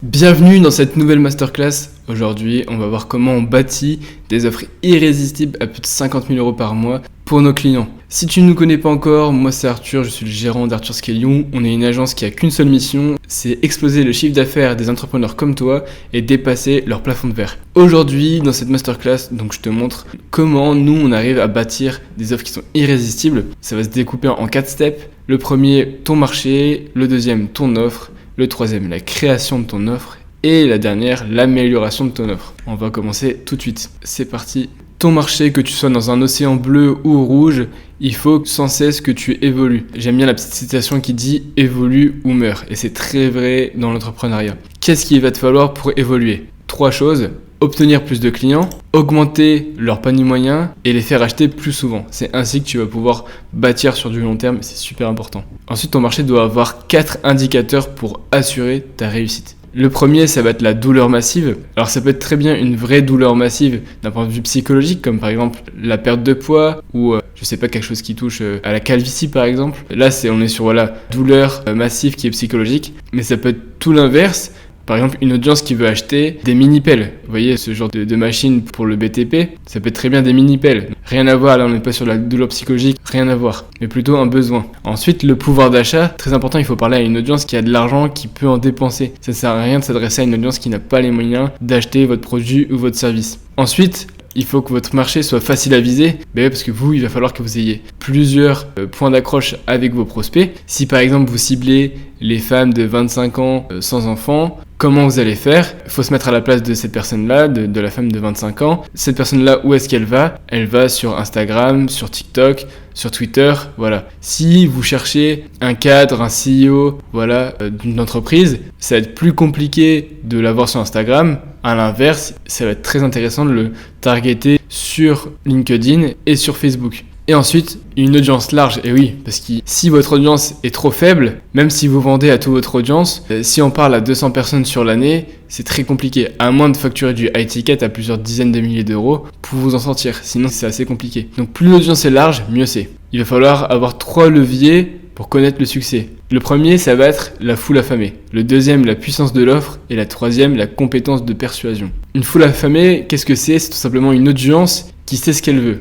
Bienvenue dans cette nouvelle masterclass. Aujourd'hui, on va voir comment on bâtit des offres irrésistibles à plus de 50 000 € par mois pour nos clients. Si tu ne nous connais pas encore, moi c'est Arthur, je suis le gérant d'Arthur Scale You. On est une agence qui a qu'une seule mission, c'est exploser le chiffre d'affaires des entrepreneurs comme toi et dépasser leur plafond de verre. Aujourd'hui, dans cette masterclass, donc je te montre comment nous on arrive à bâtir des offres qui sont irrésistibles. Ça va se découper en 4 steps. Le premier, ton marché. Le deuxième, ton offre. Le troisième, la création de ton offre. Et la dernière, l'amélioration de ton offre. On va commencer tout de suite. C'est parti. Ton marché, que tu sois dans un océan bleu ou rouge, il faut sans cesse que tu évolues. J'aime bien la petite citation qui dit « évolue ou meurs ». Et c'est très vrai dans l'entrepreneuriat. Qu'est-ce qu'il va te falloir pour évoluer ? 3 choses. Obtenir plus de clients, augmenter leur panier moyen et les faire acheter plus souvent. C'est ainsi que tu vas pouvoir bâtir sur du long terme et c'est super important. Ensuite, ton marché doit avoir 4 indicateurs pour assurer ta réussite. Le premier, ça va être la douleur massive. Alors ça peut être très bien une vraie douleur massive d'un point de vue psychologique, comme par exemple la perte de poids ou je sais pas, quelque chose qui touche à la calvitie par exemple. Là, on est sur douleur massive qui est psychologique, mais ça peut être tout l'inverse. Par exemple, une audience qui veut acheter des mini-pelles. Vous voyez, ce genre de machine pour le BTP, ça peut être très bien des mini-pelles. Rien à voir, là on n'est pas sur la douleur psychologique, rien à voir, mais plutôt un besoin. Ensuite, le pouvoir d'achat, très important, il faut parler à une audience qui a de l'argent, qui peut en dépenser. Ça ne sert à rien de s'adresser à une audience qui n'a pas les moyens d'acheter votre produit ou votre service. Ensuite, il faut que votre marché soit facile à viser, parce que il va falloir que vous ayez plusieurs points d'accroche avec vos prospects. Si par exemple vous ciblez les femmes de 25 ans sans enfants, comment vous allez faire ? Il faut se mettre à la place de cette personne-là, de la femme de 25 ans. Cette personne-là, où est-ce qu'elle va ? Elle va sur Instagram, sur TikTok, sur Twitter, voilà. Si vous cherchez un cadre, un CEO, d'une entreprise, ça va être plus compliqué de l'avoir sur Instagram. À l'inverse, ça va être très intéressant de le targeter sur LinkedIn et sur Facebook. Et ensuite, une audience large, et oui, parce que si votre audience est trop faible, même si vous vendez à toute votre audience, si on parle à 200 personnes sur l'année, c'est très compliqué, à moins de facturer du high ticket à plusieurs dizaines de milliers d'euros pour vous en sortir, sinon c'est assez compliqué. Donc plus l'audience est large, mieux c'est. Il va falloir avoir 3 leviers pour connaître le succès. Le premier, ça va être la foule affamée. Le deuxième, la puissance de l'offre. Et la troisième, la compétence de persuasion. Une foule affamée, qu'est-ce que c'est ? C'est tout simplement une audience qui sait ce qu'elle veut,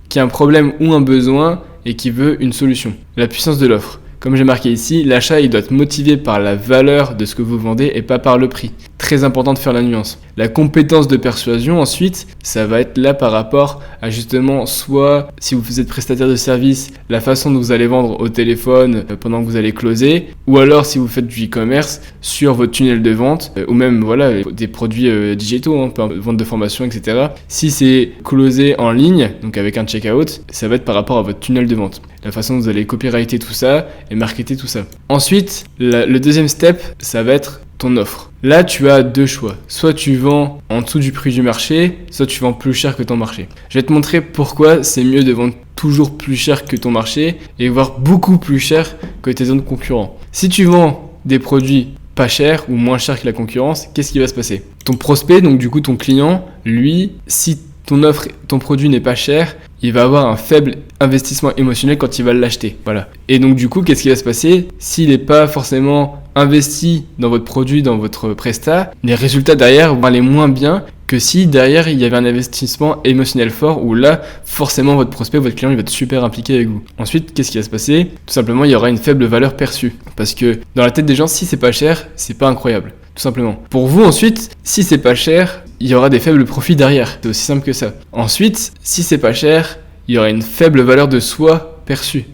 qui a un problème ou un besoin et qui veut une solution. La puissance de l'offre. Comme j'ai marqué ici, l'achat il doit être motivé par la valeur de ce que vous vendez et pas par le prix. Très important de faire la nuance. La compétence de persuasion ensuite, ça va être là par rapport à justement soit si vous êtes prestataire de service, la façon dont vous allez vendre au téléphone pendant que vous allez closer, ou alors si vous faites du e-commerce sur votre tunnel de vente ou même des produits digitaux, vente de formation, etc. Si c'est closé en ligne, donc avec un checkout, ça va être par rapport à votre tunnel de vente. La façon dont vous allez copyrighter tout ça et marketer tout ça. Ensuite, le deuxième step, ça va être ton offre. Là, tu as 2 choix. Soit tu vends en dessous du prix du marché, soit tu vends plus cher que ton marché. Je vais te montrer pourquoi c'est mieux de vendre toujours plus cher que ton marché et voire beaucoup plus cher que tes autres concurrents. Si tu vends des produits pas chers ou moins chers que la concurrence, qu'est-ce qui va se passer ? Ton prospect, donc du coup ton client, lui, si ton offre, ton produit n'est pas cher, il va avoir un faible investissement émotionnel quand il va l'acheter. Et donc du coup, qu'est-ce qui va se passer ? S'il n'est pas forcément investi dans votre produit, dans votre prestat, les résultats derrière vont aller moins bien que si derrière il y avait un investissement émotionnel fort où là, forcément votre prospect, votre client, il va être super impliqué avec vous. Ensuite, qu'est-ce qui va se passer ? Tout simplement, il y aura une faible valeur perçue. Parce que dans la tête des gens, si c'est pas cher, c'est pas incroyable. Tout simplement. Pour vous ensuite, si c'est pas cher, il y aura des faibles profits derrière. C'est aussi simple que ça. Ensuite, si c'est pas cher, il y aura une faible valeur de soi perçue.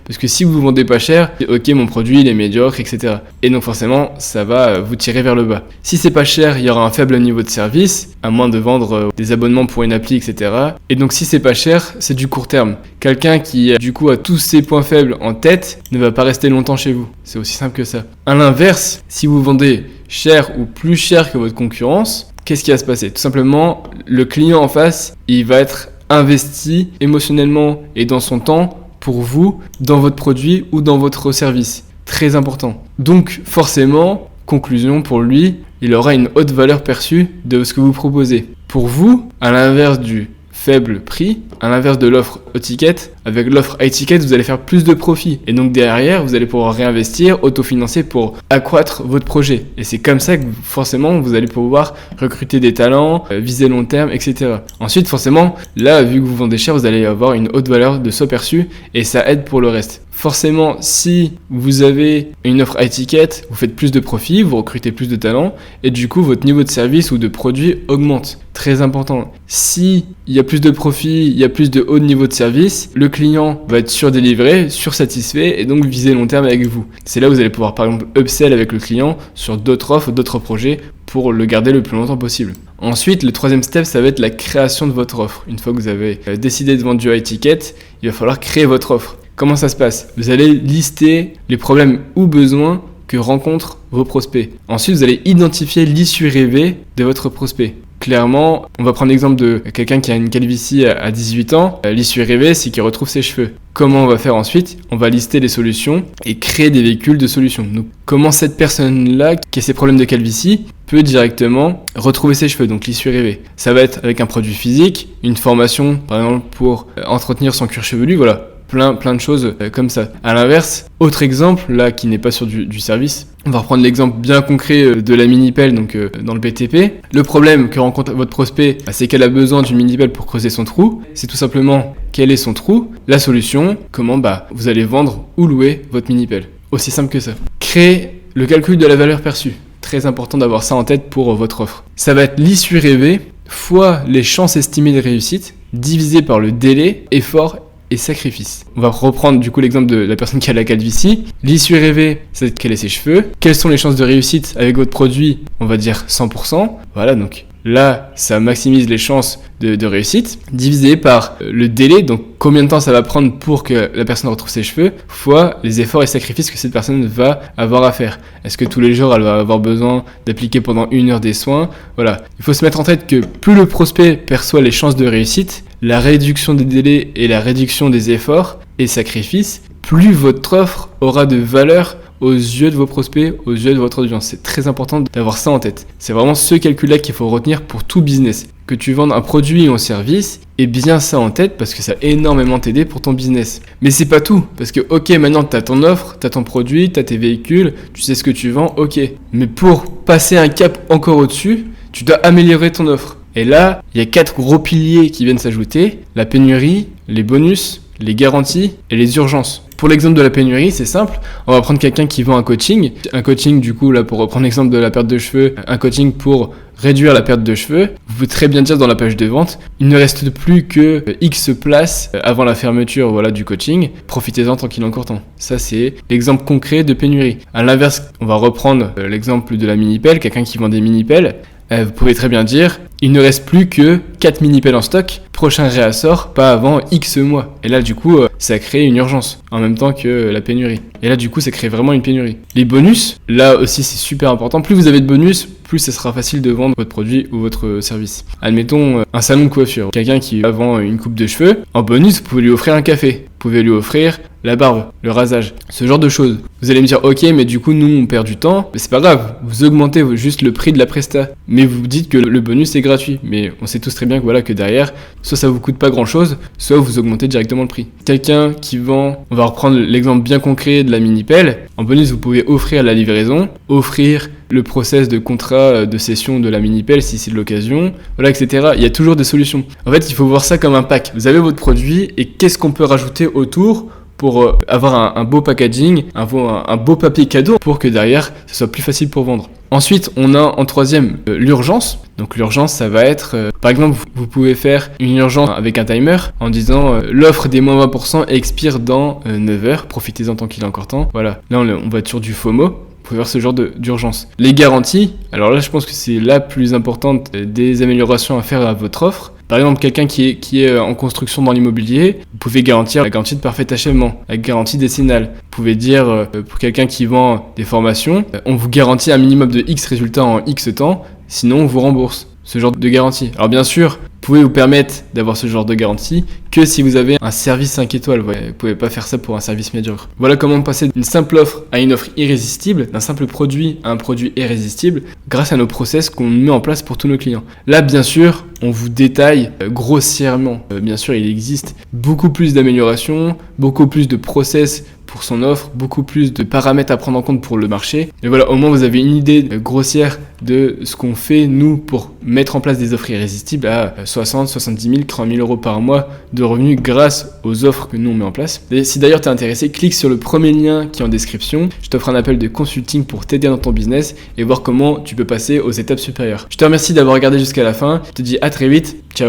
Parce que si vous vendez pas cher, ok, mon produit il est médiocre, etc. Et donc forcément, ça va vous tirer vers le bas. Si c'est pas cher, il y aura un faible niveau de service, à moins de vendre des abonnements pour une appli, etc. Et donc si c'est pas cher, c'est du court terme. Quelqu'un qui du coup a tous ses points faibles en tête ne va pas rester longtemps chez vous. C'est aussi simple que ça. À l'inverse, si vous vendez cher ou plus cher que votre concurrence, qu'est-ce qui va se passer ? Tout simplement, le client en face, il va être investi émotionnellement et dans son temps pour vous, dans votre produit ou dans votre service. Très important. Donc forcément, conclusion pour lui, il aura une haute valeur perçue de ce que vous proposez. Pour vous, à l'inverse du faible prix, à l'inverse de l'offre haut ticket. Avec l'offre high ticket, vous allez faire plus de profit. Et donc derrière, vous allez pouvoir réinvestir, autofinancer pour accroître votre projet. Et c'est comme ça que forcément, vous allez pouvoir recruter des talents, viser long terme, etc. Ensuite, forcément, là, vu que vous vendez cher, vous allez avoir une haute valeur de soi perçu et ça aide pour le reste. Forcément, si vous avez une offre high ticket, vous faites plus de profit, vous recrutez plus de talents et du coup, votre niveau de service ou de produit augmente. Très important. Si il y a plus de profit, il y a plus de haut niveau de service, le client va être surdélivré, sursatisfait et donc viser long terme avec vous. C'est là où vous allez pouvoir par exemple upsell avec le client sur d'autres offres, d'autres projets pour le garder le plus longtemps possible. Ensuite, le troisième step, ça va être la création de votre offre. Une fois que vous avez décidé de vendre du high ticket, il va falloir créer votre offre. Comment ça se passe ? Vous allez lister les problèmes ou besoins que rencontrent vos prospects. Ensuite, vous allez identifier l'issue rêvée de votre prospect. Clairement, on va prendre l'exemple de quelqu'un qui a une calvitie à 18 ans. L'issue rêvée, c'est qu'il retrouve ses cheveux. Comment on va faire ensuite ? On va lister les solutions et créer des véhicules de solutions. Donc, comment cette personne-là, qui a ses problèmes de calvitie, peut directement retrouver ses cheveux, donc l'issue rêvée. Ça va être avec un produit physique, une formation, par exemple, pour entretenir son cuir chevelu, voilà. Plein de choses comme ça. À l'inverse, autre exemple, là qui n'est pas sur du service, on va reprendre l'exemple bien concret de la mini-pelle, donc dans le BTP. Le problème que rencontre votre prospect, c'est qu'elle a besoin d'une mini-pelle pour creuser son trou. C'est tout simplement quel est son trou. La solution, comment vous allez vendre ou louer votre mini-pelle. Aussi simple que ça. Créer le calcul de la valeur perçue. Très important d'avoir ça en tête pour votre offre. Ça va être l'issue rêvée fois les chances estimées de réussite divisé par le délai, effort et sacrifice. On va reprendre du coup l'exemple de la personne qui a la calvitie. L'issue rêvée, c'est quel est ses cheveux. Quelles sont les chances de réussite avec votre produit ? On va dire 100%. Voilà, donc là, ça maximise les chances de réussite, divisé par le délai, donc combien de temps ça va prendre pour que la personne retrouve ses cheveux, fois les efforts et sacrifices que cette personne va avoir à faire. Est-ce que tous les jours, elle va avoir besoin d'appliquer pendant 1 heure des soins ? Voilà. Il faut se mettre en tête que plus le prospect perçoit les chances de réussite, la réduction des délais et la réduction des efforts et sacrifices, plus votre offre aura de valeur aux yeux de vos prospects, aux yeux de votre audience. C'est très important d'avoir ça en tête. C'est vraiment ce calcul-là qu'il faut retenir pour tout business. Que tu vendes un produit ou un service, et bien ça en tête parce que ça va énormément t'aider pour ton business. Mais c'est pas tout, parce que ok, maintenant tu as ton offre, tu as ton produit, tu as tes véhicules, tu sais ce que tu vends, ok. Mais pour passer un cap encore au-dessus, tu dois améliorer ton offre. Et là, il y a 4 gros piliers qui viennent s'ajouter, la pénurie, les bonus, les garanties et les urgences. Pour l'exemple de la pénurie, c'est simple. On va prendre quelqu'un qui vend un coaching. Un coaching, du coup, là, pour reprendre l'exemple de la perte de cheveux, un coaching pour réduire la perte de cheveux. Vous pouvez très bien dire dans la page de vente, il ne reste plus que X places avant la fermeture, voilà, du coaching. Profitez-en tant qu'il est encore temps. Ça, c'est l'exemple concret de pénurie. À l'inverse, on va reprendre l'exemple de la mini-pelle. Quelqu'un qui vend des mini-pelles. Vous pouvez très bien dire, il ne reste plus que 4 mini-pelles en stock, prochain réassort, pas avant X mois. Et là, du coup, ça crée une urgence, en même temps que la pénurie. Et là, du coup, ça crée vraiment une pénurie. Les bonus, là aussi, c'est super important. Plus vous avez de bonus, plus ça sera facile de vendre votre produit ou votre service. Admettons, un salon de coiffure. Quelqu'un qui vend une coupe de cheveux, en bonus, vous pouvez lui offrir un café. Vous pouvez lui offrir la barbe, le rasage, ce genre de choses. Vous allez me dire, ok, mais du coup, nous, on perd du temps. Mais c'est pas grave, vous augmentez juste le prix de la presta. Mais vous dites que le bonus est gratuit. Mais on sait tous très bien que derrière, soit ça vous coûte pas grand chose, soit vous augmentez directement le prix. Quelqu'un qui vend, on va reprendre l'exemple bien concret de la mini-pelle. En bonus, vous pouvez offrir la livraison, offrir le process de contrat de cession de la mini-pelle si c'est de l'occasion, voilà, etc. Il y a toujours des solutions. En fait, il faut voir ça comme un pack. Vous avez votre produit et qu'est-ce qu'on peut rajouter autour pour avoir un beau packaging, un beau papier cadeau pour que derrière, ce soit plus facile pour vendre. Ensuite, on a en troisième l'urgence. Donc l'urgence, ça va être, par exemple, vous pouvez faire une urgence avec un timer en disant l'offre des moins 20% expire dans 9 heures, profitez-en tant qu'il est encore temps. Voilà, là on va être sur du FOMO. Vous pouvez faire ce genre d'urgence. Les garanties, alors là je pense que c'est la plus importante des améliorations à faire à votre offre. Par exemple, quelqu'un qui est en construction dans l'immobilier, vous pouvez garantir la garantie de parfait achèvement, la garantie décennale. Vous pouvez dire, pour quelqu'un qui vend des formations, on vous garantit un minimum de X résultats en X temps, sinon on vous rembourse. Ce genre de garantie. Alors bien sûr, pouvez vous permettre d'avoir ce genre de garantie que si vous avez un service 5 étoiles. Vous ne pouvez pas faire ça pour un service médiocre. Voilà comment passer d'une simple offre à une offre irrésistible, d'un simple produit à un produit irrésistible, grâce à nos process qu'on met en place pour tous nos clients. Là, bien sûr, on vous détaille grossièrement. Bien sûr, il existe beaucoup plus d'améliorations, beaucoup plus de process pour son offre, beaucoup plus de paramètres à prendre en compte pour le marché. Et voilà, au moins vous avez une idée grossière de ce qu'on fait, nous, pour mettre en place des offres irrésistibles à 60, 70 000, 30 000 euros par mois de revenus grâce aux offres que nous on met en place. Et si d'ailleurs tu es intéressé, clique sur le premier lien qui est en description. Je t'offre un appel de consulting pour t'aider dans ton business et voir comment tu peux passer aux étapes supérieures. Je te remercie d'avoir regardé jusqu'à la fin. Je te dis à très vite. Ciao.